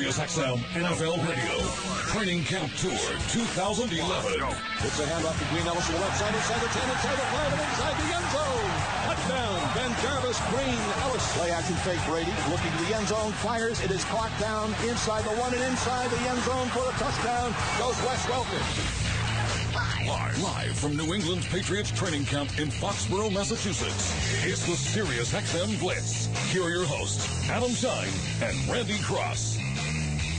SiriusXM NFL Radio Training Camp Tour 2011. It's a handoff to Green Ellis on the left side, inside the 10, inside the 5, and inside the end zone. Touchdown, Ben Jarvis, Green Ellis. Play action fake Brady, looking to the end zone, fires. It is clocked down inside the 1 and inside the end zone for the touchdown. Goes Wes Welker. Live from New England's Patriots training camp in Foxborough, Massachusetts. It's the SiriusXM Blitz. Here are your hosts, Adam Shine and Randy Cross.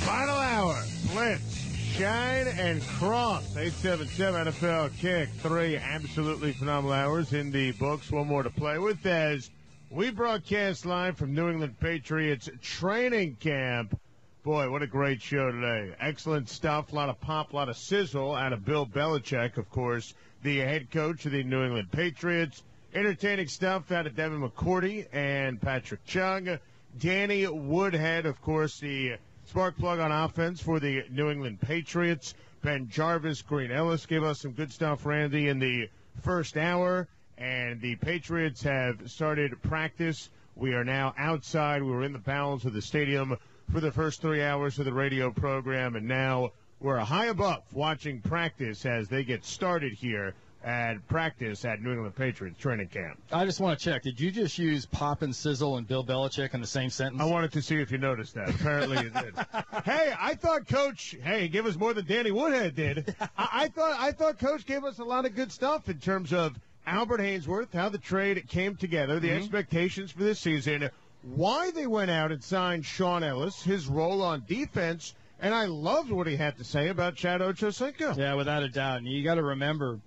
Final hour, Blitz, Shine, and Cross. 877 NFL Kick. 3 absolutely phenomenal hours in the books. One more to play with as we broadcast live from New England Patriots training camp. Boy, what a great show today. Excellent stuff. A lot of pop, a lot of sizzle out of Bill Belichick, of course, the head coach of the New England Patriots. Entertaining stuff out of Devin McCourty and Patrick Chung. Danny Woodhead, of course, the spark plug on offense for the New England Patriots. Ben Jarvis, Green Ellis gave us some good stuff, Randy, in the first hour. And the Patriots have started practice. We are now outside. We were in the bowels of the stadium for the first 3 hours of the radio program, and now we're high above watching practice as they get started here at practice at New England Patriots training camp. I just want to check. Did you just use Pop and Sizzle and Bill Belichick in the same sentence? I wanted to see if you noticed that. Apparently you did. Hey, I thought Coach, give us more than Danny Woodhead did. I thought Coach gave us a lot of good stuff in terms of Albert Haynesworth, how the trade came together, the expectations for this season, why they went out and signed Sean Ellis, his role on defense, and I loved what he had to say about Chad Ochocinco. Yeah, without a doubt. And you got to remember,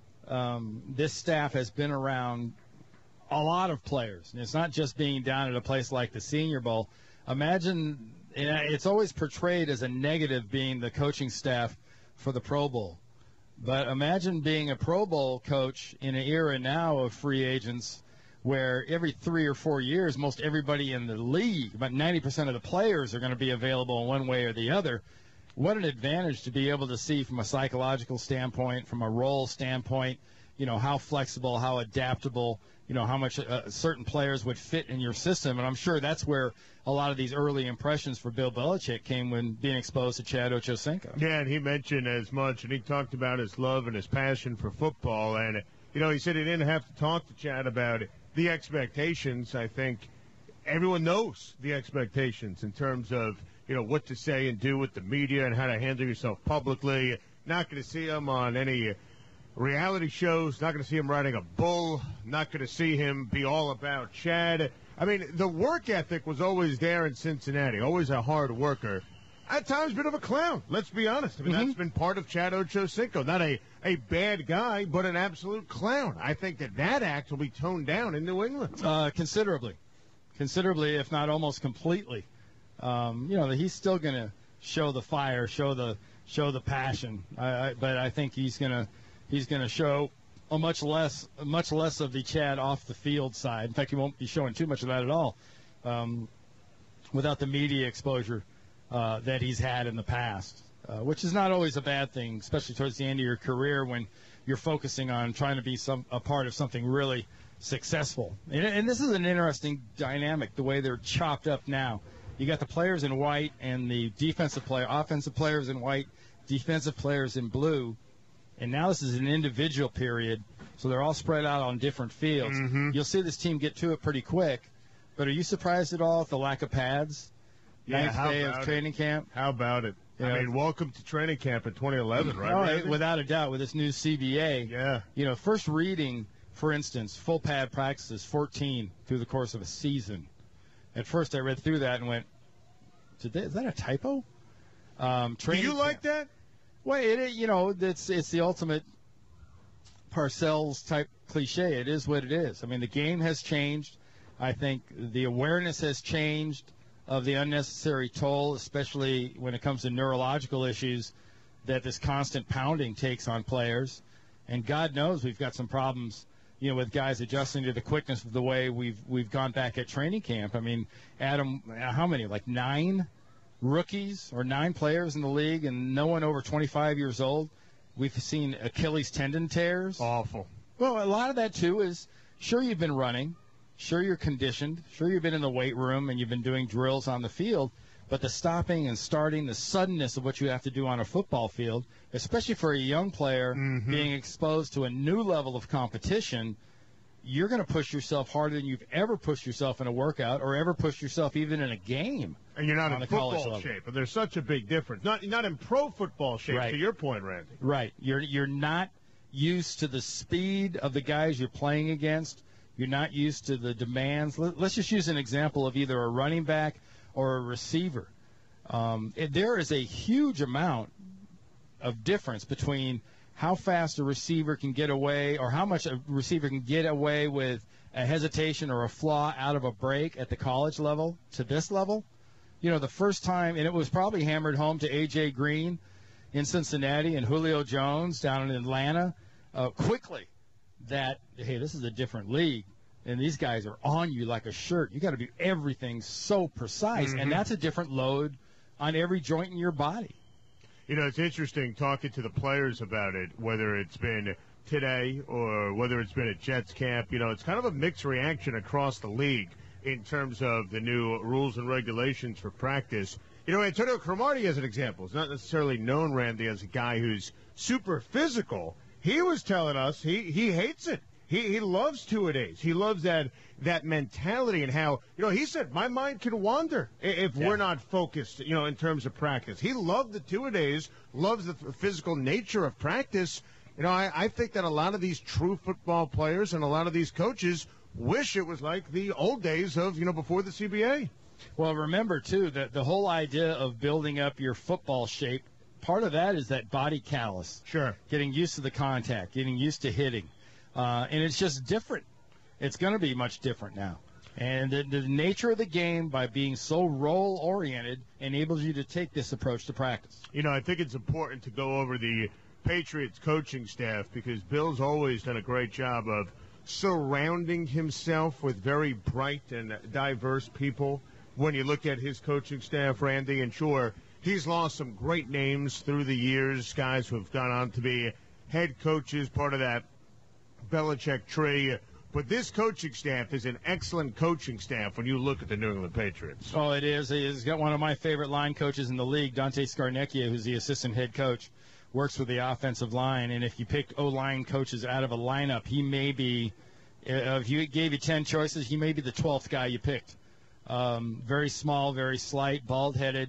this staff has been around a lot of players. And it's not just being down at a place like the Senior Bowl. Imagine, it's always portrayed as a negative being the coaching staff for the Pro Bowl. But imagine being a Pro Bowl coach in an era now of free agents where every 3 or 4 years, most everybody in the league, about 90% of the players are going to be available in one way or the other. What an advantage to be able to see from a psychological standpoint, from a role standpoint, how flexible, how adaptable, how much certain players would fit in your system. And I'm sure that's where a lot of these early impressions for Bill Belichick came when being exposed to Chad Ochocinco. Yeah, and he mentioned as much, and he talked about his love and his passion for football. And, he said he didn't have to talk to Chad about the expectations. I think everyone knows the expectations in terms of, what to say and do with the media and how to handle yourself publicly. Not going to see him on any reality shows, not going to see him riding a bull, not going to see him be all about Chad. I mean, the work ethic was always there in Cincinnati, always a hard worker. At times, a bit of a clown, let's be honest. I mean, that's been part of Chad Ochocinco. Not a bad guy, but an absolute clown. I think that act will be toned down in New England. Considerably, if not almost completely. He's still going to show the fire, show the passion. But I think he's going to show a much less of the Chad off the field side. In fact, he won't be showing too much of that at all, without the media exposure that he's had in the past, which is not always a bad thing, especially towards the end of your career when you're focusing on trying to be a part of something really successful. And this is an interesting dynamic, the way they're chopped up now. You got the players in white and the offensive players in white, defensive players in blue. And now this is an individual period, so they're all spread out on different fields. You'll see this team get to it pretty quick. But are you surprised at all at the lack of pads? Ninth day of training camp. How about it? I mean, welcome to training camp in 2011, right? All right, without a doubt, with this new CBA. Yeah. First reading, for instance, full pad practices, 14 through the course of a season. At first, I read through that and went, is that a typo? Do you like that? Well, it's the ultimate Parcells-type cliche. It is what it is. I mean, the game has changed. I think the awareness has changed of the unnecessary toll, especially when it comes to neurological issues that this constant pounding takes on players. And God knows we've got some problems, with guys adjusting to the quickness of the way we've gone back at training camp. I mean, Adam, how many? Like 9 rookies or 9 players in the league and no one over 25 years old. We've seen Achilles tendon tears. Awful. Well, a lot of that, too, is sure you've been running. Sure you're conditioned. Sure you've been in the weight room and you've been doing drills on the field. But the stopping and starting, the suddenness of what you have to do on a football field, especially for a young player being exposed to a new level of competition, you're going to push yourself harder than you've ever pushed yourself in a workout or ever pushed yourself even in a game. And you're not on in the college football level. shape, but there's such a big difference. Not in pro football shape, Right. to your point, Randy. Right. You're not used to the speed of the guys you're playing against. You're not used to the demands. Let's just use an example of either a running back or a receiver. There is a huge amount of difference between how fast a receiver can get away or how much a receiver can get away with a hesitation or a flaw out of a break at the college level to this level. You know, the first time, and it was probably hammered home to A.J. Green in Cincinnati and Julio Jones down in Atlanta quickly that, hey, this is a different league, and these guys are on you like a shirt. You got to do everything so precise, and that's a different load on every joint in your body. You know, it's interesting talking to the players about it, whether it's been today or whether it's been at Jets camp. You know, it's kind of a mixed reaction across the league in terms of the new rules and regulations for practice. You know, Antonio Cromartie, as an example, is not necessarily known, Randy, as a guy who's super physical. He was telling us he hates it. He loves two-a-days. He loves that mentality and how, you know, he said, my mind can wander if we're not focused, you know, in terms of practice. He loved the two-a-days, loves the physical nature of practice. You know, I think that a lot of these true football players and a lot of these coaches wish it was like the old days of, you know, before the CBA. Well, remember, too, that the whole idea of building up your football shape, part of that is that body callus. Sure. Getting used to the contact, getting used to hitting. And it's just different. It's going to be much different now. And the nature of the game, by being so role-oriented, enables you to take this approach to practice. You know, I think it's important to go over the Patriots coaching staff because Bill's always done a great job of surrounding himself with very bright and diverse people. When you look at his coaching staff, Randy, and sure, he's lost some great names through the years, guys who have gone on to be head coaches, part of that Belichick tree. But this coaching staff is an excellent coaching staff when you look at the New England Patriots. Oh, it is. He's got one of my favorite line coaches in the league, Dante Scarnecchia, who's the assistant head coach, works with the offensive line. And if you pick O-line coaches out of a lineup, he may be, if you gave you 10 choices, he may be the 12th guy you picked. Very small, very slight, bald-headed,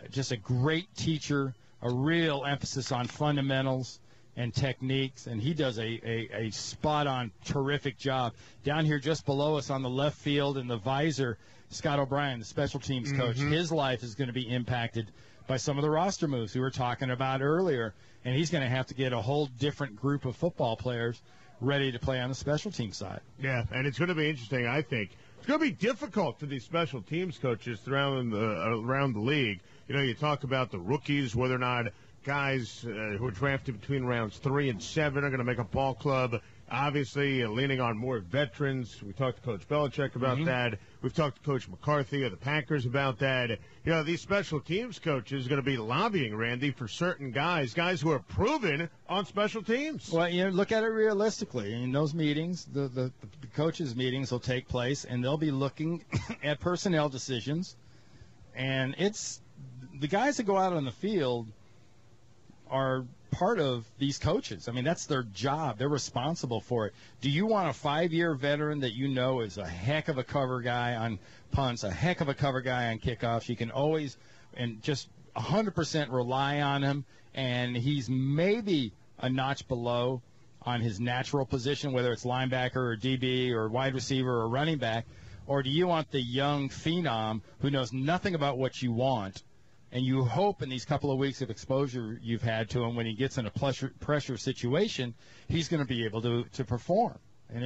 just a great teacher, a real emphasis on fundamentals and techniques, and he does a spot-on, terrific job. Down here just below us on the left field in the visor, Scott O'Brien, the special teams coach, his life is going to be impacted by some of the roster moves we were talking about earlier, and he's going to have to get a whole different group of football players ready to play on the special team side. Yeah, and it's going to be interesting, I think. It's going to be difficult for these special teams coaches around the league. You know, you talk about the rookies, whether or not guys who are drafted between rounds 3 and 7 are going to make a ball club. Obviously, leaning on more veterans. We talked to Coach Belichick about that. We've talked to Coach McCarthy of the Packers about that. You know, these special teams coaches are going to be lobbying, Randy, for certain guys who are proven on special teams. Well, you know, look at it realistically. In those meetings, the coaches' meetings will take place, and they'll be looking at personnel decisions. And it's the guys that go out on the field are part of these coaches. I mean, that's their job. They're responsible for it. Do you want a 5-year veteran that you know is a heck of a cover guy on punts, a heck of a cover guy on kickoffs? You can always and just 100% rely on him, and he's maybe a notch below on his natural position, whether it's linebacker or DB or wide receiver or running back? Or do you want the young phenom who knows nothing about what you want, and you hope in these couple of weeks of exposure you've had to him, when he gets in a pressure situation, he's going to be able to perform? And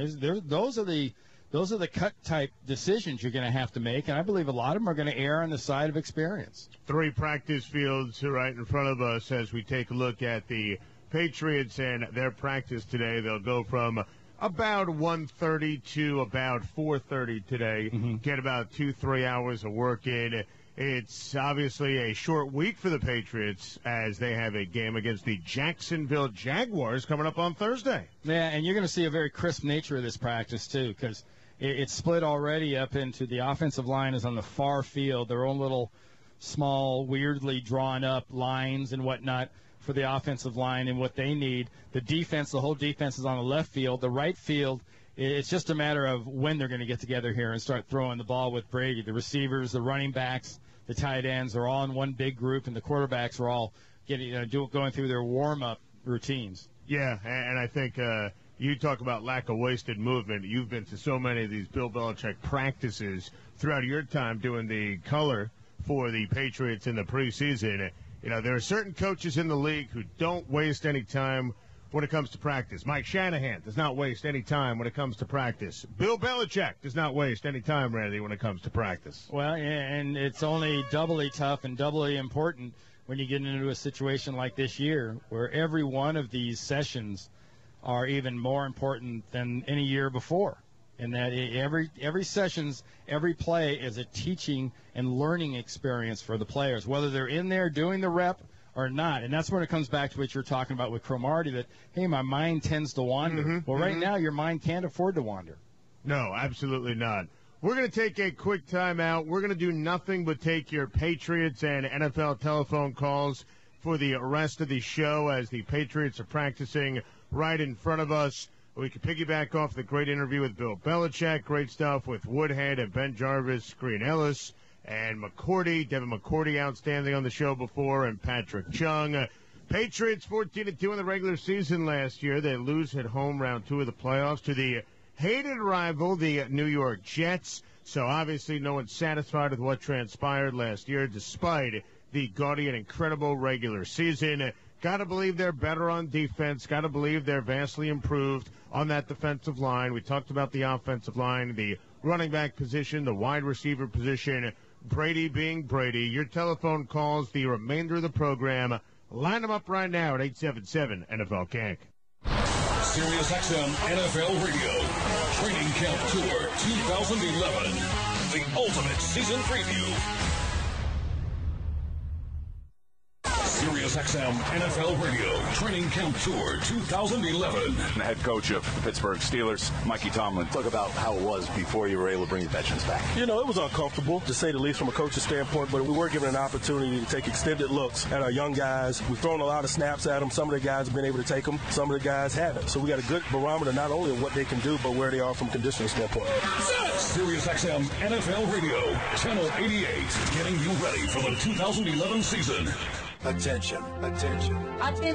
those are the cut type decisions you're going to have to make, and I believe a lot of them are going to err on the side of experience. 3 practice fields right in front of us as we take a look at the Patriots and their practice today. They'll go from about 1:30 to about 4:30 today. Get about 2-3 hours of work in. It's obviously a short week for the Patriots as they have a game against the Jacksonville Jaguars coming up on Thursday. Yeah, and you're going to see a very crisp nature of this practice, too, because it's split already up into the offensive line is on the far field, their own little small, weirdly drawn up lines and whatnot for the offensive line and what they need. The defense, the whole defense is on the left field. The right field, it's just a matter of when they're going to get together here and start throwing the ball with Brady. The receivers, the running backs, the tight ends are all in one big group, and the quarterbacks are all going through their warm-up routines. Yeah, and I think you talk about lack of wasted movement. You've been to so many of these Bill Belichick practices throughout your time doing the color for the Patriots in the preseason. There are certain coaches in the league who don't waste any time when it comes to practice. Mike Shanahan does not waste any time when it comes to practice. Bill Belichick does not waste any time, Randy, when it comes to practice. Well, and it's only doubly tough and doubly important when you get into a situation like this year where every one of these sessions are even more important than any year before. And that every sessions, every play is a teaching and learning experience for the players, whether they're in there doing the rep or not. And that's when it comes back to what you're talking about with Cromartie, that, hey, my mind tends to wander. Right now, your mind can't afford to wander. No, absolutely not. We're going to take a quick timeout. We're going to do nothing but take your Patriots and NFL telephone calls for the rest of the show as the Patriots are practicing right in front of us. We can piggyback off the great interview with Bill Belichick, great stuff with Woodhead and Ben Jarvis, Green Ellis, and McCourty. Devin McCourty, outstanding on the show before, and Patrick Chung. Patriots 14-2 in the regular season last year. They lose at home round 2 of the playoffs to the hated rival, the New York Jets. So obviously no one's satisfied with what transpired last year, despite the gaudy and incredible regular season. Got to believe they're better on defense. Got to believe they're vastly improved on that defensive line. We talked about the offensive line, the running back position, the wide receiver position, Brady being Brady. Your telephone calls, the remainder of the program. Line them up right now at 877 NFL Kank. Sirius XM NFL Radio Training Camp Tour 2011. The ultimate season preview. Sirius XM NFL Radio Training Camp Tour 2011. The head coach of the Pittsburgh Steelers, Mikey Tomlin. Talk about how it was before you were able to bring the veterans back. It was uncomfortable, to say the least, from a coach's standpoint, but we were given an opportunity to take extended looks at our young guys. We've thrown a lot of snaps at them. Some of the guys have been able to take them. Some of the guys haven't. So we got a good barometer not only of what they can do, but where they are from a conditioning standpoint. Sirius XM NFL Radio, Channel 88, getting you ready for the 2011 season. Attention. Attention. Achtung.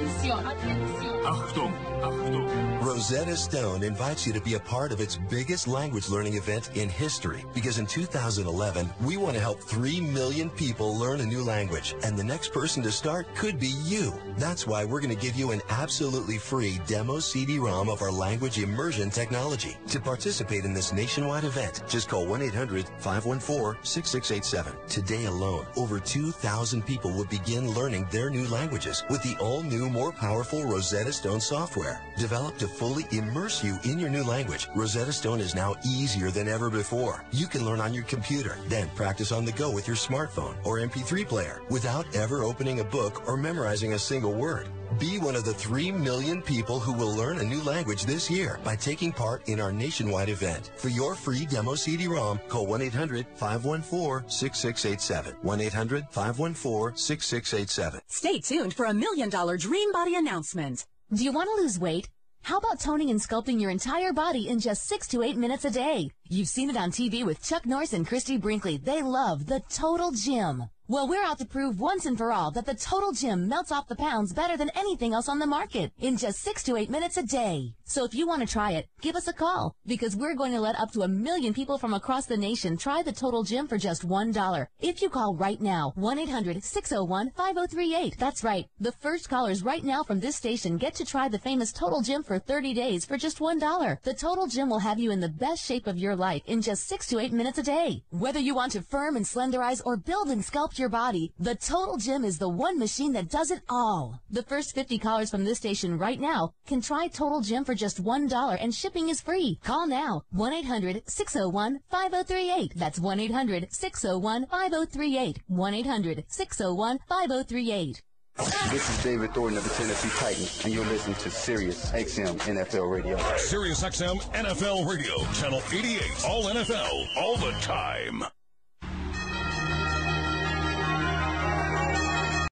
Rosetta Stone invites you to be a part of its biggest language learning event in history, because in 2011, we want to help 3 million people learn a new language, and the next person to start could be you. That's why we're going to give you an absolutely free demo CD-ROM of our language immersion technology. To participate in this nationwide event, just call 1-800-514-6687. Today alone, over 2,000 people will begin learning their new languages with the all-new, more powerful Rosetta Stone software. Developed to fully immerse you in your new language, Rosetta Stone is now easier than ever before. You can learn on your computer, then practice on the go with your smartphone or MP3 player without ever opening a book or memorizing a single word. Be one of the 3 million people who will learn a new language this year by taking part in our nationwide event. For your free demo CD-ROM, call 1-800-514-6687. 1-800-514-6687. Stay tuned for $1 million Dream Body announcement. Do you want to lose weight? How about toning and sculpting your entire body in just 6 to 8 minutes a day? You've seen it on TV with Chuck Norris and Christy Brinkley. They love the Total Gym. Well, we're out to prove once and for all that the Total Gym melts off the pounds better than anything else on the market in just 6 to 8 minutes a day. So if you want to try it, give us a call, because we're going to let up to 1 million people from across the nation try the Total Gym for just $1. If you call right now, 1-800-601-5038. That's right. The first callers right now from this station get to try the famous Total Gym for 30 days for just $1. The Total Gym will have you in the best shape of your life in just 6 to 8 minutes a day. Whether you want to firm and slenderize or build and sculpt your body, the Total Gym is the one machine that does it all. The first 50 callers from this station right now can try Total Gym for just $1, and shipping is free. Call now, 1-800-601-5038. That's 1-800-601-5038. 1-800-601-5038. This is David Thornton of the Tennessee Titans, and you're listening to Sirius XM NFL Radio. Sirius XM NFL Radio, Channel 88, all NFL, all the time.